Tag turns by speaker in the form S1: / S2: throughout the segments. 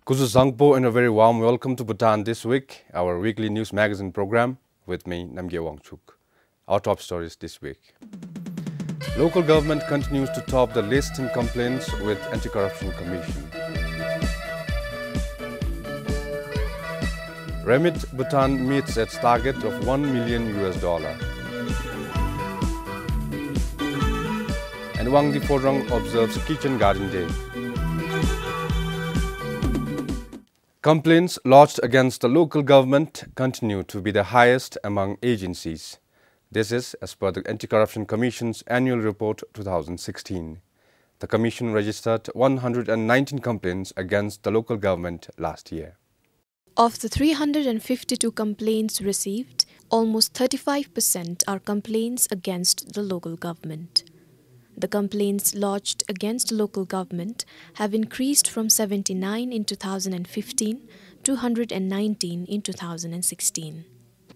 S1: Kuzu Zangpo and a very warm welcome to Bhutan This Week, our weekly news magazine program with me, Namgye Wangchuk. Our top stories this week. Local government continues to top the list in complaints with Anti-Corruption Commission. Remit Bhutan meets its target of $1 million. And Wangdi Phorang observes Kitchen Garden Day. Complaints lodged against the local government continue to be the highest among agencies. This is as per the Anti-Corruption Commission's Annual Report 2016. The Commission registered 119 complaints against the local government last year.
S2: Of the 352 complaints received, almost 35% are complaints against the local government. The complaints lodged against local government have increased from 79 in 2015 to 119 in 2016.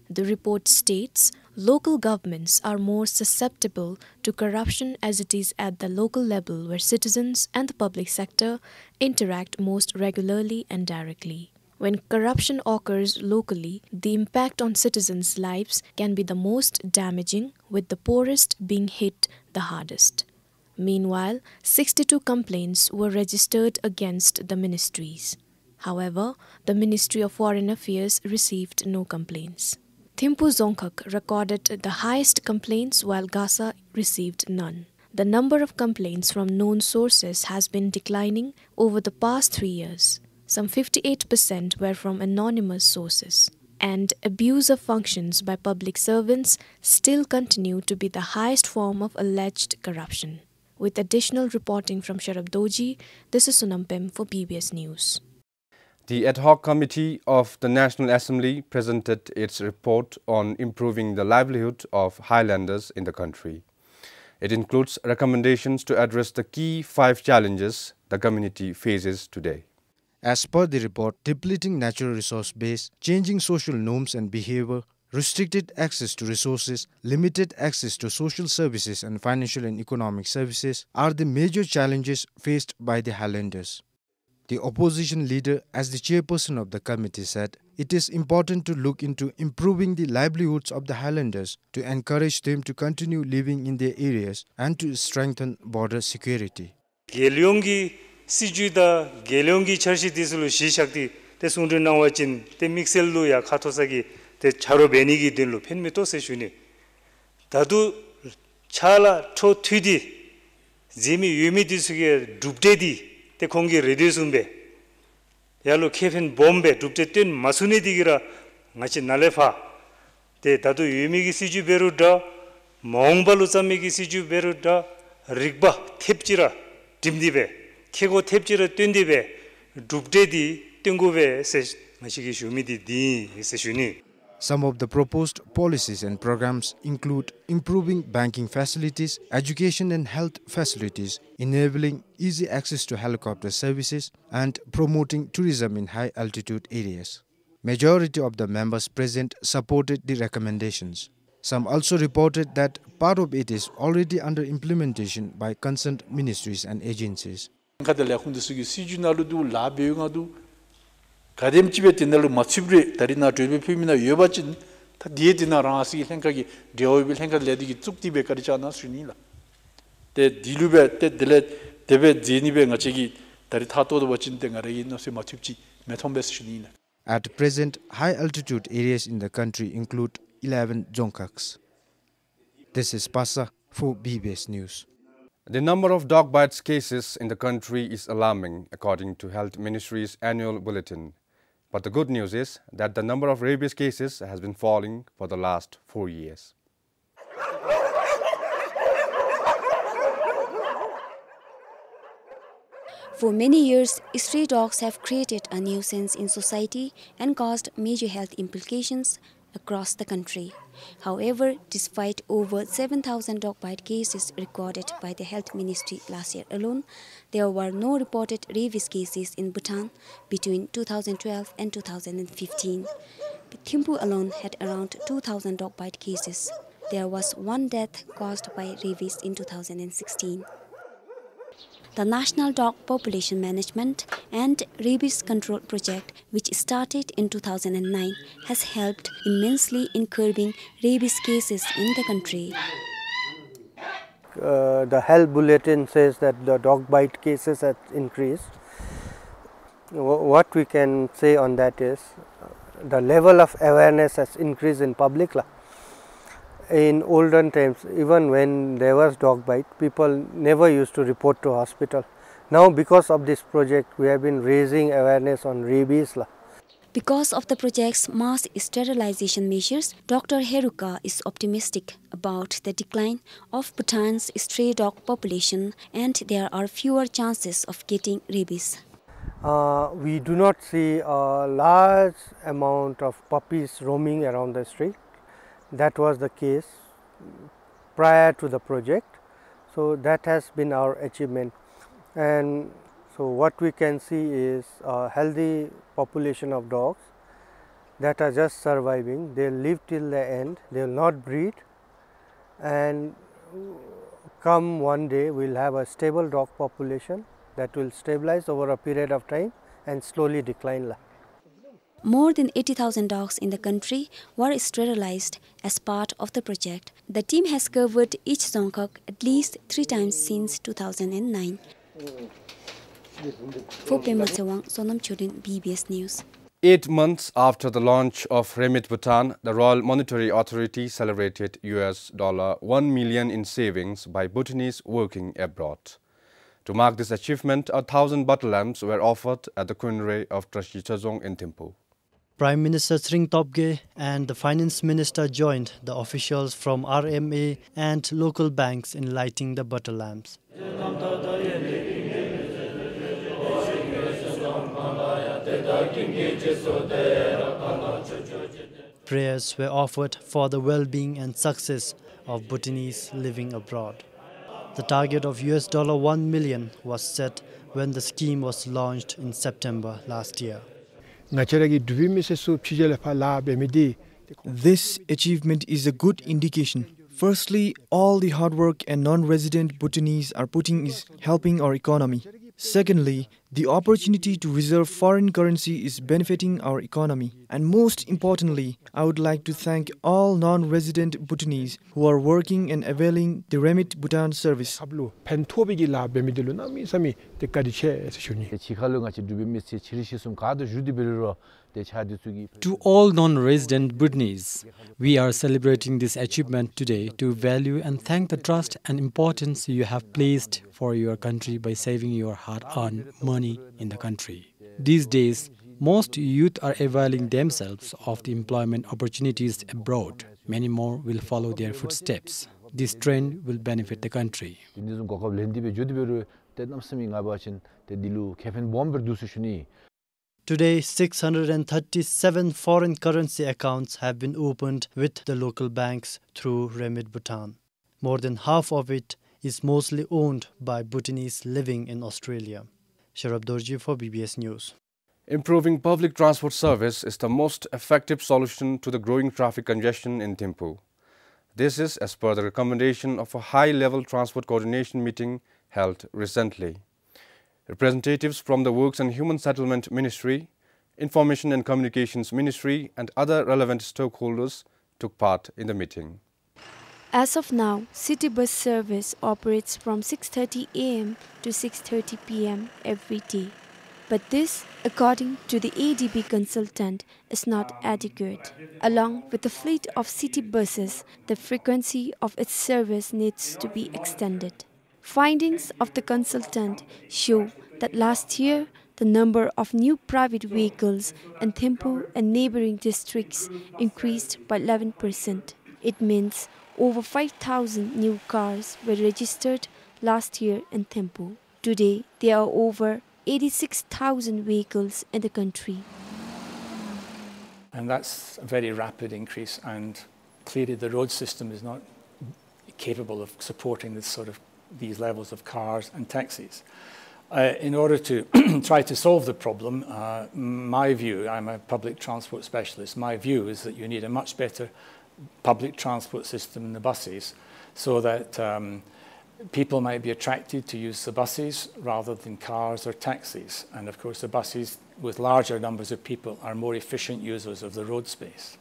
S2: The report states local governments are more susceptible to corruption as it is at the local level where citizens and the public sector interact most regularly and directly. When corruption occurs locally, the impact on citizens' lives can be the most damaging, with the poorest being hit the hardest. Meanwhile, 62 complaints were registered against the ministries. However, the Ministry of Foreign Affairs received no complaints. Thimphu Dzongkhag recorded the highest complaints while Gasa received none. The number of complaints from known sources has been declining over the past 3 years. Some 58% were from anonymous sources. And abuse of functions by public servants still continue to be the highest form of alleged corruption. With additional reporting from Sharab Doji, this is Sunampem for PBS News.
S1: The Ad Hoc Committee of the National Assembly presented its report on improving the livelihood of highlanders in the country. It includes recommendations to address the key 5 challenges the community faces today.
S3: As per the report, depleting natural resource base, changing social norms and behavior, restricted access to resources, limited access to social services and financial and economic services are the major challenges faced by the Highlanders. The opposition leader, as the chairperson of the committee, said it is important to look into improving the livelihoods of the Highlanders to encourage them to continue living in their areas and to strengthen border security.
S4: 시주다 게령기 철시 디슬로 시작디 대순르 나와진 데믹셀루야 카토사기 데 자로 베니기 딜로 펜미토 세슈니 다두 차라 초 튀디 지미 유미디스게 둡데디 데 공기 레디스움베 야로 케펜 bombe 둡데 뜬 마수니디기라 마치 날레파 데 다두 유미기 시주 베루다 몽발루 삼미기 시주 베루다 릭바 탭지라 딤디베 Kego tepjira tundebe dubdedi tungube se mashigi shumidi di seshuni.
S3: Some of the proposed policies and programs include improving banking facilities, education and health facilities, enabling easy access to helicopter services, and promoting tourism in high-altitude areas. Majority of the members present supported the recommendations. Some also reported that part of it is already under implementation by concerned ministries and agencies.
S5: 가들레 혼드스기 시주나루도 라베용아도 가뎀집에 dinner로 마치브레 다리나 드베피미나 여바진 다 디에디나랑아시 생각이 데오빌 생각 레디기 뚝디베 가리잖아 수니라 데 딜루베 데 딜레 데베 제니베 가치기 다리 타토도 버친 땡아레기 노세 마치브지 메톰베스 수니라.
S3: At present, high altitude areas in the country include 11 Dzongkhags. This is Pasa for PBS News.
S1: The number of dog bites cases in the country is alarming, according to Health Ministry's annual bulletin. But the good news is that the number of rabies cases has been falling for the last 4 years.
S6: For many years, stray dogs have created a nuisance in society and caused major health implications across the country. However, despite over 7,000 dog bite cases recorded by the Health Ministry last year alone, there were no reported rabies cases in Bhutan between 2012 and 2015. Thimphu alone had around 2,000 dog bite cases. There was 1 death caused by rabies in 2016. The National Dog Population Management and Rabies Control Project, which started in 2009, has helped immensely in curbing rabies cases in the country.
S7: The health bulletin says that the dog bite cases have increased. What we can say on that is the level of awareness has increased in public. In olden times, even when there was dog bite, people never used to report to hospital. Now because of this project, we have been raising awareness on rabies.
S6: Because of the project's mass sterilization measures, Dr. Heruka is optimistic about the decline of Bhutan's stray dog population, and there are fewer chances of getting rabies.
S7: We do not see a large amount of puppies roaming around the street. That was the case prior to the project. So that has been our achievement. And so what we can see is a healthy population of dogs that are just surviving. They will live till the end, they will not breed, and come one day we will have a stable dog population that will stabilize over a period of time and slowly decline.
S6: More than 80,000 dogs in the country were sterilized as part of the project. The team has covered each Songkhak at least 3 times since 2009. For Pema Sewang, Sonam Chodin, BBS News.
S1: 8 months after the launch of Remit Bhutan, the Royal Monetary Authority celebrated $1 million in savings by Bhutanese working abroad. To mark this achievement, 1,000 butter lamps were offered at the Kunre of Trashi Chazong in Thimphu.
S8: Prime Minister Sring Topge and the Finance Minister joined the officials from RMA and local banks in lighting the butter lamps. Prayers were offered for the well-being and success of Bhutanese living abroad. The target of $1 million was set when the scheme was launched in September last year.
S9: This achievement is a good indication. Firstly, all the hard work and non-resident Bhutanese are putting is helping our economy. Secondly, the opportunity to reserve foreign currency is benefiting our economy. And most importantly, I would like to thank all non-resident Bhutanese who are working and availing the Remit Bhutan service.
S10: To all non-resident Bhutanese, we are celebrating this achievement today to value and thank the trust and importance you have placed for your country by saving your hard-earned money in the country. These days, most youth are availing themselves of the employment opportunities abroad. Many more will follow their footsteps. This trend will benefit the country.
S8: Today, 637 foreign currency accounts have been opened with the local banks through Remit Bhutan. More than half of it is mostly owned by Bhutanese living in Australia. Sharab Dorji for BBS News.
S1: Improving public transport service is the most effective solution to the growing traffic congestion in Thimphu. This is as per the recommendation of a high-level transport coordination meeting held recently. Representatives from the Works and Human Settlement Ministry, Information and Communications Ministry and other relevant stakeholders took part in the meeting.
S2: As of now, city bus service operates from 6:30 a.m. to 6:30 p.m. every day. But this, according to the ADB consultant, is not adequate. Along with the fleet of city buses, the frequency of its service needs to be extended. Findings of the consultant show that last year, the number of new private vehicles in Thimphu and neighboring districts increased by 11%. It means over 5,000 new cars were registered last year in Thimphu. Today, there are over 86,000 vehicles in the country.
S11: And that's a very rapid increase, and clearly the road system is not capable of supporting these levels of cars and taxis. In order to try to solve the problem, my view, I'm a public transport specialist, my view is that you need a much better public transport system in the buses so that people might be attracted to use the buses rather than cars or taxis. And of course, the buses with larger numbers of people are more efficient users of the road space.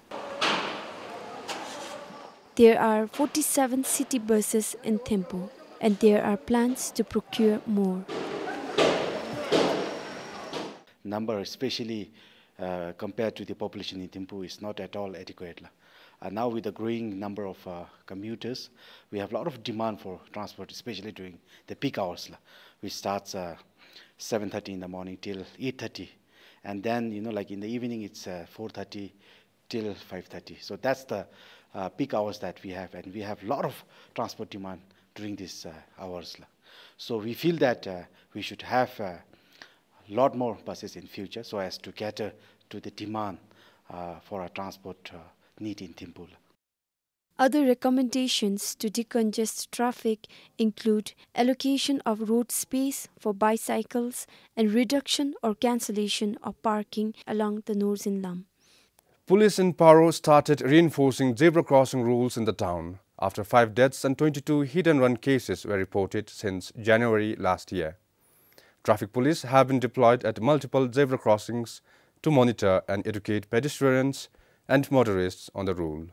S6: There are 47 city buses in Thimphu, and there are plans to procure more.
S12: Number, especially compared to the population in Thimphu, is not at all adequate. Now with the growing number of commuters, we have a lot of demand for transport, especially during the peak hours, which starts 7:30 in the morning till 8:30. And then, like in the evening, it's 4:30 till 5:30. So that's the peak hours that we have. And we have a lot of transport demand during these hours. So we feel that we should have a lot more buses in future so as to cater to the demand for our transport need in Thimphu.
S6: Other recommendations to decongest traffic include allocation of road space for bicycles and reduction or cancellation of parking along the Northern Lam.
S1: Police in Paro started reinforcing zebra crossing rules in the town after 5 deaths and 22 hit-and-run cases were reported since January last year. Traffic police have been deployed at multiple zebra crossings to monitor and educate pedestrians and motorists on the rule.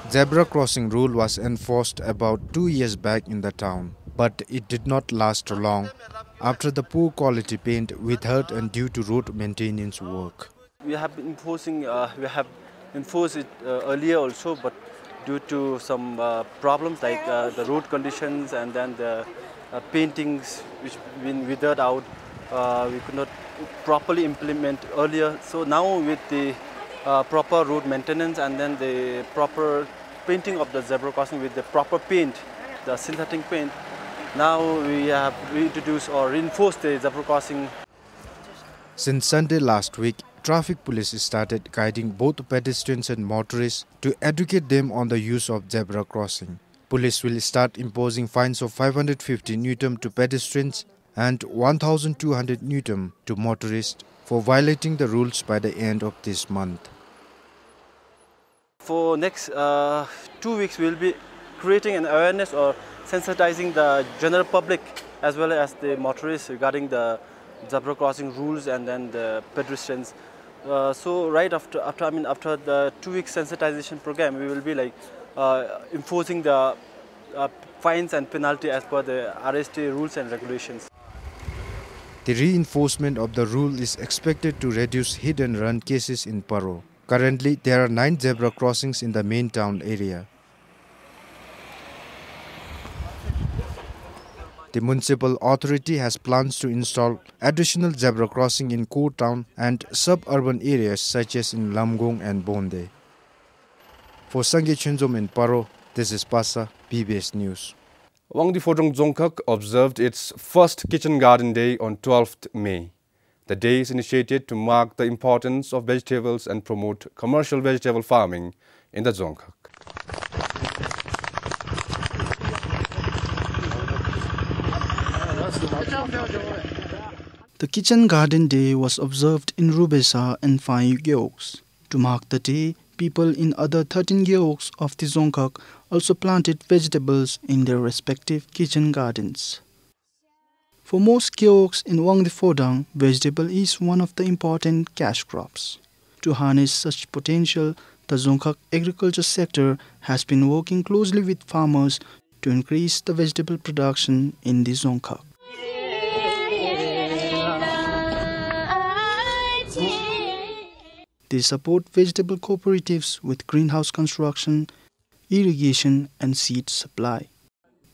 S3: Zebra crossing rule was enforced about 2 years back in the town, but it did not last long after the poor quality paint withered and due to road maintenance work.
S13: We have been enforced it earlier also, but due to some problems like the road conditions and then the paintings which been withered out, we could not properly implement earlier. So now with the proper road maintenance and then the proper painting of the zebra crossing with the proper paint, the synthetic paint, now we have reintroduced or reinforced the zebra crossing.
S3: Since Sunday last week, traffic police started guiding both pedestrians and motorists to educate them on the use of zebra crossing. Police will start imposing fines of 550 Newton to pedestrians and 1,200 Newton to motorists for violating the rules by the end of this month.
S13: For next 2 weeks, we will be creating an awareness or sensitizing the general public as well as the motorists regarding the zebra crossing rules and then the pedestrians. So right after the 2 week sensitization program, we will be enforcing the fines and penalty as per the RST rules and regulations.
S3: The reinforcement of the rule is expected to reduce hit-and-run cases in Paro. Currently, there are 9 zebra crossings in the main town area. The municipal authority has plans to install additional zebra crossing in core town and suburban areas such as in Lamgong and Bonde. For Sangye Chunjom in Paro, this is Pasa, PBS News.
S1: Wangdi Photong Dzongkhag observed its first Kitchen Garden Day on 12th May. The day is initiated to mark the importance of vegetables and promote commercial vegetable farming in the Dzongkhag.
S14: The Kitchen Garden Day was observed in Rubesa and 5 Gyeoks. To mark the day, people in other 13 Gyeoks of the Dzongkhag also planted vegetables in their respective kitchen gardens. For most Gyeoks in Wangdi Photong, vegetable is one of the important cash crops. To harness such potential, the Dzongkhag agriculture sector has been working closely with farmers to increase the vegetable production in the Dzongkhag. They support vegetable cooperatives with greenhouse construction, irrigation and seed supply.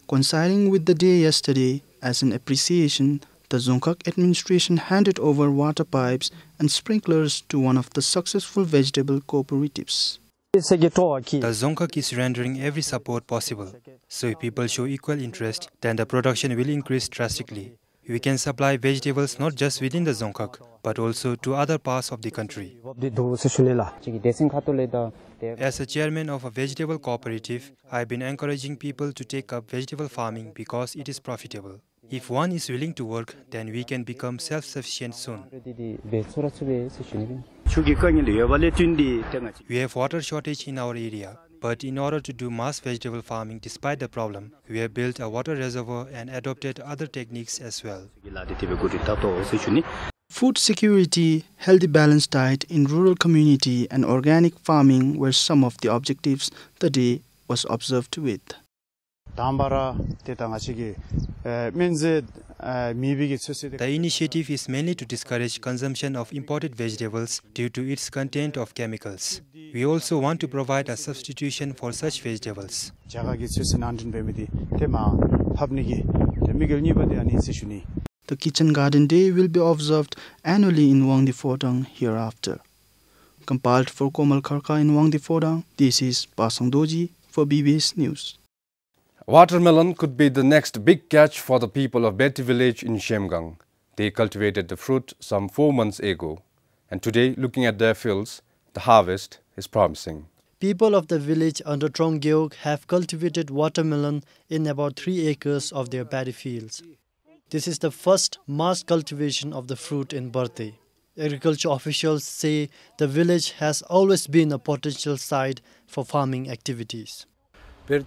S14: Coinciding with the day yesterday, as an appreciation, the Dzongkhag administration handed over water pipes and sprinklers to one of the successful vegetable cooperatives.
S15: The Dzongkhag is rendering every support possible. So if people show equal interest, then the production will increase drastically. We can supply vegetables not just within the Dzongkhag, but also to other parts of the country. As a chairman of a vegetable cooperative, I have been encouraging people to take up vegetable farming because it is profitable. If one is willing to work, then we can become self-sufficient soon. We have water shortage in our area, But in order to do mass vegetable farming despite the problem, we have built a water reservoir and adopted other techniques as well.
S14: Food security, healthy balanced diet in rural community and organic farming were some of the objectives the day was observed with.
S15: The initiative is mainly to discourage consumption of imported vegetables due to its content of chemicals. We also want to provide a substitution for such vegetables.
S14: The Kitchen Garden Day will be observed annually in Wangdi Photang hereafter. Compiled for Komal Kharka in Wangdi Photang, this is Pasang Doji for BBS News.
S1: Watermelon could be the next big catch for the people of Beti village in Shemgang. They cultivated the fruit some 4 months ago. And today, looking at their fields, the harvest is promising.
S8: People of the village under Tronggeog have cultivated watermelon in about 3 acres of their paddy fields. This is the first mass cultivation of the fruit in Bharti. Agriculture officials say the village has always been a potential site for farming activities.
S16: The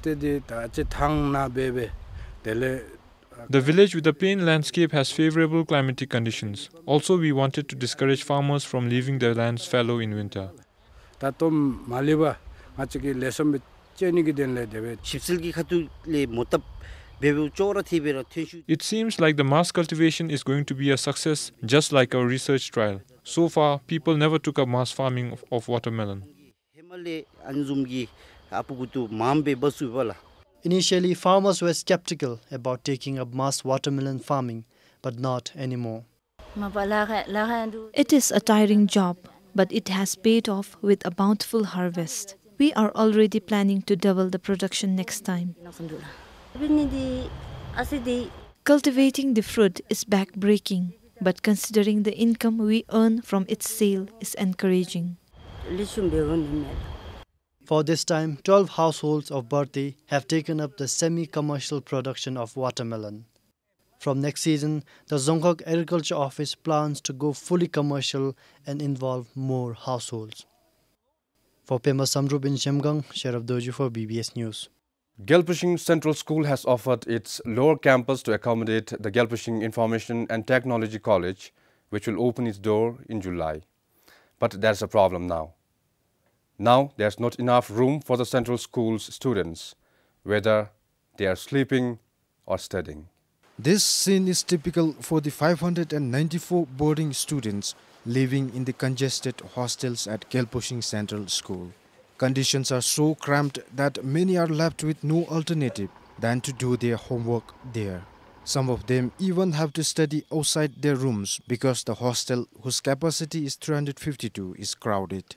S16: village with a plain landscape has favorable climatic conditions. Also, we wanted to discourage farmers from leaving their lands fallow in winter. It seems like the mass cultivation is going to be a success, just like our research trial. So far, people never took up mass farming of watermelon.
S8: Initially, farmers were skeptical about taking up mass watermelon farming, but not anymore.
S17: It is a tiring job, but it has paid off with a bountiful harvest. We are already planning to double the production next time. Cultivating the fruit is back-breaking, but considering the income we earn from its sale is encouraging.
S8: For this time, 12 households of Bharti have taken up the semi-commercial production of watermelon. From next season, the Dzongkhag Agriculture Office plans to go fully commercial and involve more households. For Pema Samrup in Shemgang, Sharaf Doju for BBS News.
S1: Gelpushing Central School has offered its lower campus to accommodate the Gelpushing Information and Technology College, which will open its door in July. But there's a problem now. Now there's not enough room for the Central School's students, whether they are sleeping or studying.
S3: This scene is typical for the 594 boarding students living in the congested hostels at Gelpushing Central School. Conditions are so cramped that many are left with no alternative than to do their homework there. Some of them even have to study outside their rooms because the hostel, whose capacity is 352, is crowded.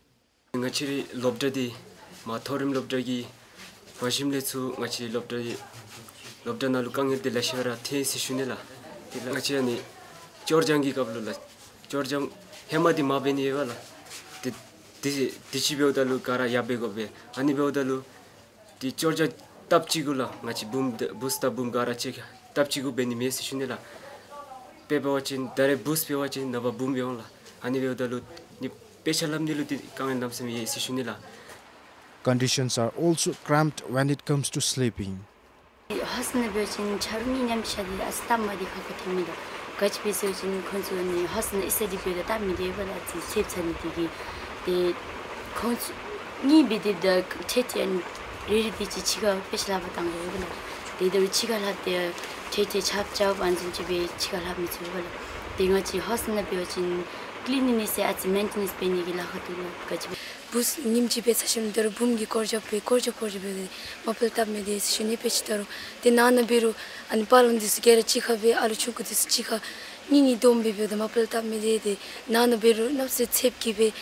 S18: ngachiri lobdadi ma thorim lobdagi washimle chu ngachiri lobdana lukang de la shara the sishunela ngachirani chorjangi kablula chorjang hemadi mabeni wala dichibeudalu kara yabegobe ani beudalu di chorja tapchigula ngachi boom busta boom gara cheka tapchigu beni mes sishunela pebawachin dare bus pewachin naba boom yonla ani beudalu ni
S3: Conditions are also cramped when it comes to sleeping.
S19: cleanliness at maintenance benigila hatula kachbe bus nimji be sashim der bumgi korja be mapel tab me des shuni pechtaro de nana biru an palon dis gere chikha be alu chuku dis chikha nini dom be de mapel tab me de nana biru napse chep ki be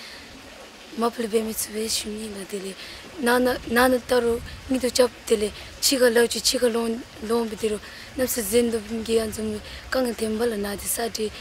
S19: mapel be mitswe shuni na dele nana taro ni to chap dele chikha lochi chikha lon be dero napse zendo bumgi anjum kang tembal na de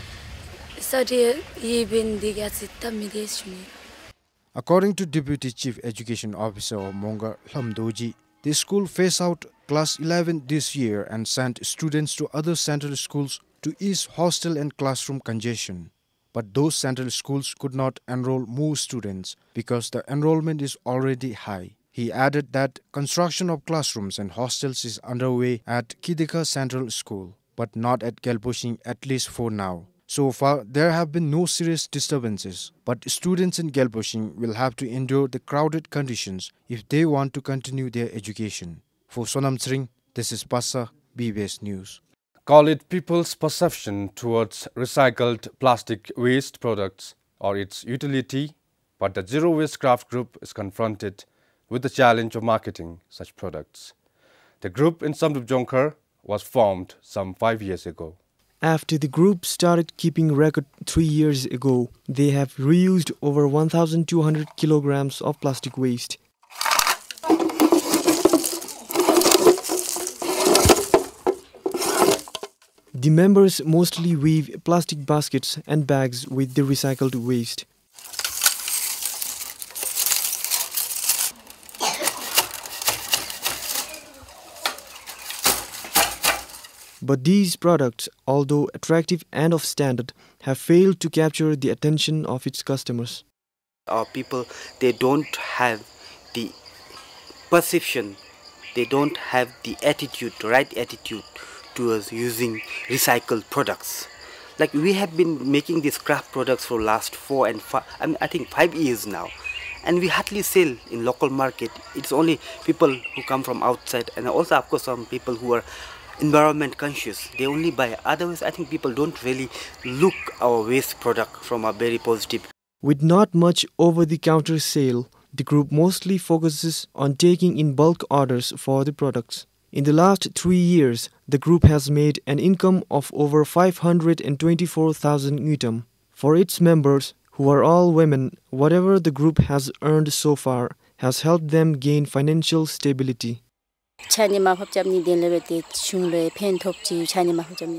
S3: According to Deputy Chief Education Officer of Monga Lamdoji, the school phased out class 11 this year and sent students to other central schools to ease hostel and classroom congestion. But those central schools could not enroll more students because the enrollment is already high. He added that construction of classrooms and hostels is underway at Kidika Central School, but not at Gelposhing, at least for now. So far, there have been no serious disturbances, but students in Gelposhing will have to endure the crowded conditions if they want to continue their education. For Sonam Sring, this is Passa, BBS News.
S1: Call it people's perception towards recycled plastic waste products or its utility, but the Zero Waste Craft Group is confronted with the challenge of marketing such products. The group in Samdup Jonkar was formed some 5 years ago.
S9: After the group started keeping record 3 years ago, they have reused over 1,200 kilograms of plastic waste. The members mostly weave plastic baskets and bags with the recycled waste. But these products, although attractive and of standard, have failed to capture the attention of its customers.
S20: Our people, they don't have the perception, they don't have the attitude, right attitude towards using recycled products. Like we have been making these craft products for last 4 and 5, I think 5 years now. And we hardly sell in local market. It's only people who come from outside, and also of course some people who are environment conscious, they only buy. Otherwise, I think people don't really look our waste product from a very positive.
S9: With not much over-the-counter sale, the group mostly focuses on taking in bulk orders for the products. In the last 3 years, the group has made an income of over 524,000 Ngutam. For its members, who are all women, whatever the group has earned so far has helped them gain financial stability.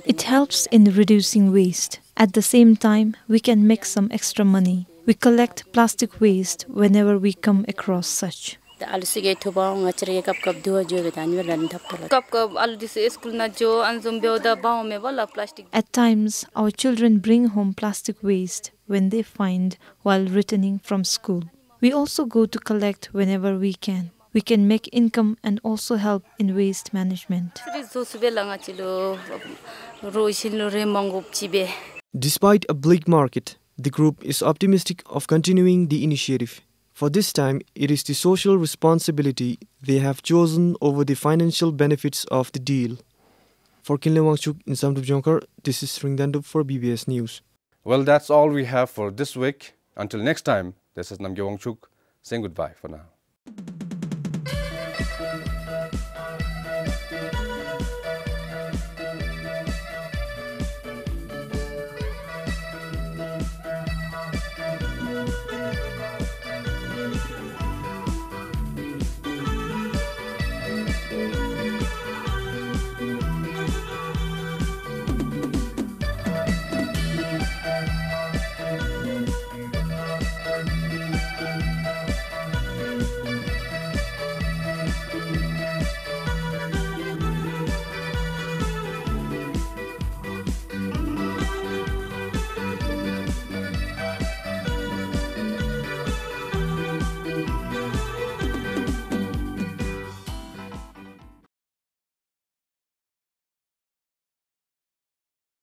S17: It helps in reducing waste. At the same time, we can make some extra money. We collect plastic waste whenever we come across such. At times, our children bring home plastic waste when they find while returning from school. We also go to collect whenever we can. We can make income and also help in waste management.
S9: Despite a bleak market, the group is optimistic of continuing the initiative. For this time, it is the social responsibility they have chosen over the financial benefits of the deal. For Kinle Wangchuk in Samdup Jonkar, this is Sringdandup for BBS News.
S1: Well, that's all we have for this week. Until next time, this is Namgye Wangchuk saying goodbye for now.